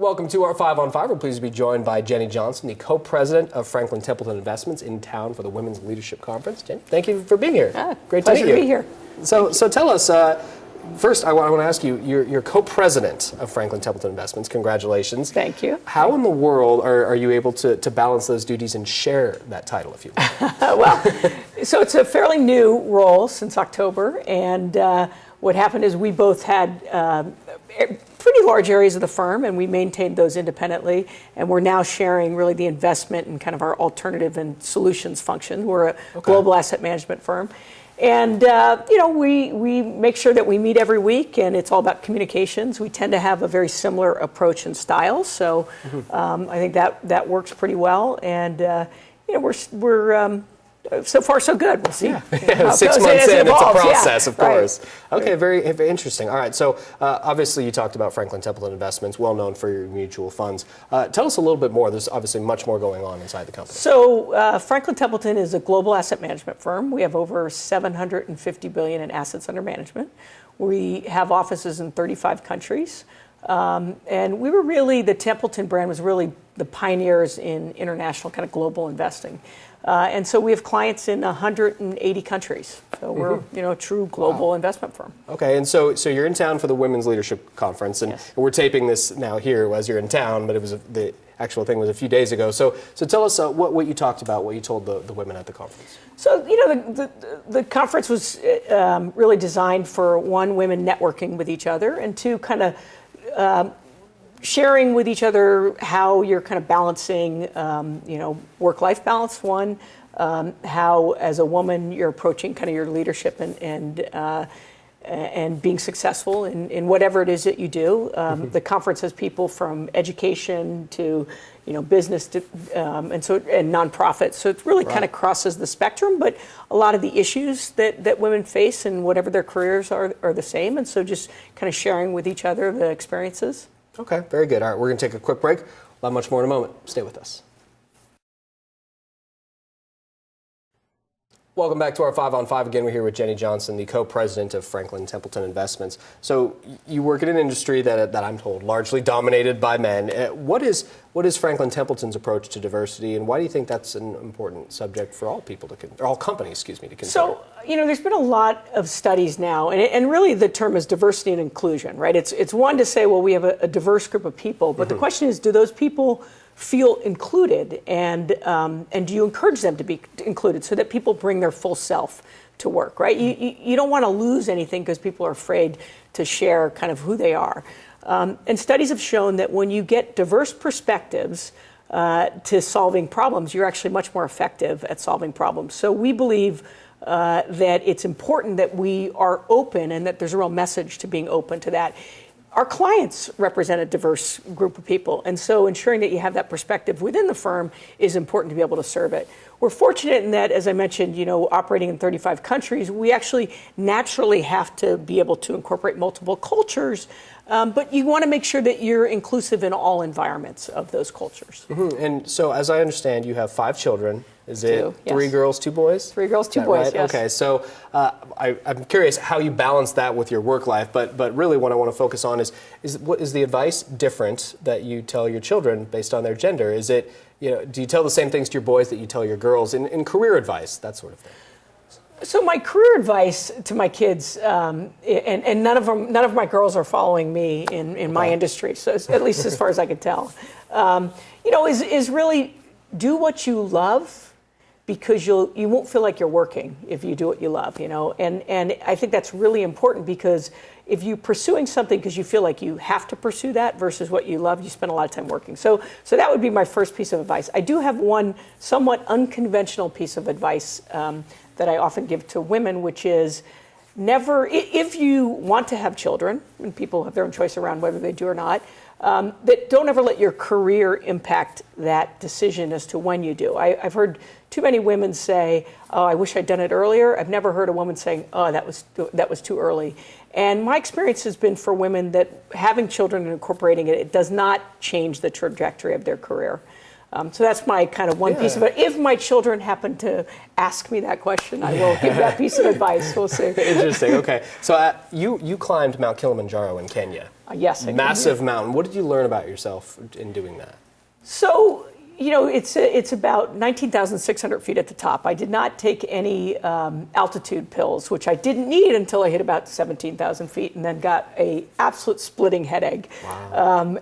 Welcome to our 5 on 5. We're pleased to be joined by Jenny Johnson, the co-president of Franklin Templeton Investments, in town for the Women's Leadership Conference. Jenny, thank you for being here. Great to meet you. Pleasure to be here. So tell us, first I want to ask you, you're co-president of Franklin Templeton Investments. Congratulations. Thank you. How in the world are you able to balance those duties and share that title, if you will? Well, so it's a fairly new role since October, and what happened is we both had pretty large areas of the firm, and we maintained those independently, and we're now sharing really the investment and kind of our alternative and solutions function. We're a global asset management firm. And, we make sure that we meet every week, and it's all about communications. We tend to have a very similar approach and style, so I think that works pretty well. And, we're so far so good. We'll see. Yeah. 6 months in, it's a process, of course. Right. Okay, very interesting. All right, so obviously you talked about Franklin Templeton Investments, well known for your mutual funds. Tell us a little bit more. There's obviously much more going on inside the company. So Franklin Templeton is a global asset management firm. We have over $750 billion in assets under management. We have offices in 35 countries. And we were really, the Templeton brand was really the pioneers in international kind of global investing. And so we have clients in 180 countries. So we're, a true global investment firm. Okay, and so you're in town for the Women's Leadership Conference, and we're taping this now here as you're in town, but it was the actual thing was a few days ago. So tell us what you talked about, what you told the women at the conference. So, the conference was really designed for, one, women networking with each other, and two, kind of sharing with each other how you're kind of balancing, work-life balance, one, how as a woman you're approaching kind of your leadership and being successful in whatever it is that you do. The conference has people from education to, business to, and nonprofits. So it really kind of crosses the spectrum, but a lot of the issues that women face and whatever their careers are the same. And so just kind of sharing with each other the experiences. Okay, very good. All right, we're going to take a quick break. We'll have much more in a moment. Stay with us. Welcome back to our 5 on 5. Again, we're here with Jenny Johnson, the co-president of Franklin Templeton Investments. So you work in an industry that I'm told largely dominated by men. What is Franklin Templeton's approach to diversity, and why do you think that's an important subject for all people or all companies, to consider? So, there's been a lot of studies now, and really the term is diversity and inclusion, right? It's one to say, well, we have a diverse group of people, but the question is, do those people feel included, and do you encourage them to be included so that people bring their full self to work, right? You don't want to lose anything because people are afraid to share kind of who they are. And studies have shown that when you get diverse perspectives to solving problems, you're actually much more effective at solving problems. So we believe that it's important that we are open and that there's a real message to being open to that. Our clients represent a diverse group of people, and so ensuring that you have that perspective within the firm is important to be able to serve it. We're fortunate in that, as I mentioned, operating in 35 countries, we actually naturally have to be able to incorporate multiple cultures, but you want to make sure that you're inclusive in all environments of those cultures. And so, as I understand, you have 5 children. Is it 3 girls, 2 boys? 3 girls, 2 boys, right? yes. Okay, so I'm curious how you balance that with your work life, but really what I want to focus on is what is the advice different that you tell your children based on their gender? Is it, do you tell the same things to your boys that you tell your girls in career advice, that sort of thing? So my career advice to my kids, and none of my girls are following me in my industry, so at least as far as I could tell, is really do what you love, because you won't feel like you're working if you do what you love, and I think that's really important, because if you're pursuing something because you feel like you have to pursue that versus what you love, you spend a lot of time working. So that would be my first piece of advice. I do have one somewhat unconventional piece of advice that I often give to women, which is never, if you want to have children, and people have their own choice around whether they do or not, that don't ever let your career impact that decision as to when you do. I've heard too many women say, "Oh, I wish I'd done it earlier." I've never heard a woman saying, "Oh, that was too early." And my experience has been for women that having children and incorporating it does not change the trajectory of their career. So that's my kind of one piece of it. If my children happen to ask me that question, I will give that piece of advice. We'll see. Interesting. Okay. So you climbed Mount Kilimanjaro in Kenya. Yes, I did. Massive mountain. What did you learn about yourself in doing that? So, it's about 19,600 feet at the top. I did not take any altitude pills, which I didn't need until I hit about 17,000 feet, and then got a absolute splitting headache. Wow.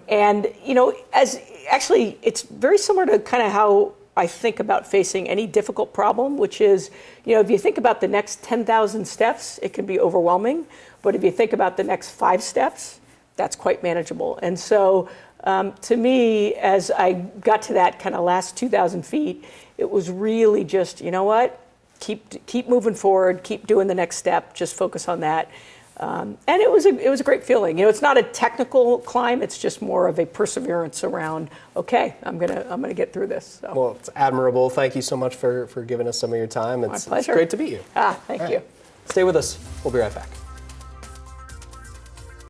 Actually, it's very similar to kind of how I think about facing any difficult problem, which is, if you think about the next 10,000 steps, it can be overwhelming. But if you think about the next 5 steps, that's quite manageable. And so, to me, as I got to that kind of last 2,000 feet, it was really just, keep moving forward, keep doing the next step, just focus on that. And it was a great feeling. It's not a technical climb; it's just more of a perseverance around. Okay, I'm gonna get through this. So. Well, it's admirable. Thank you so much for giving us some of your time. My pleasure. It's great to meet you. Thank you. Stay with us. We'll be right back.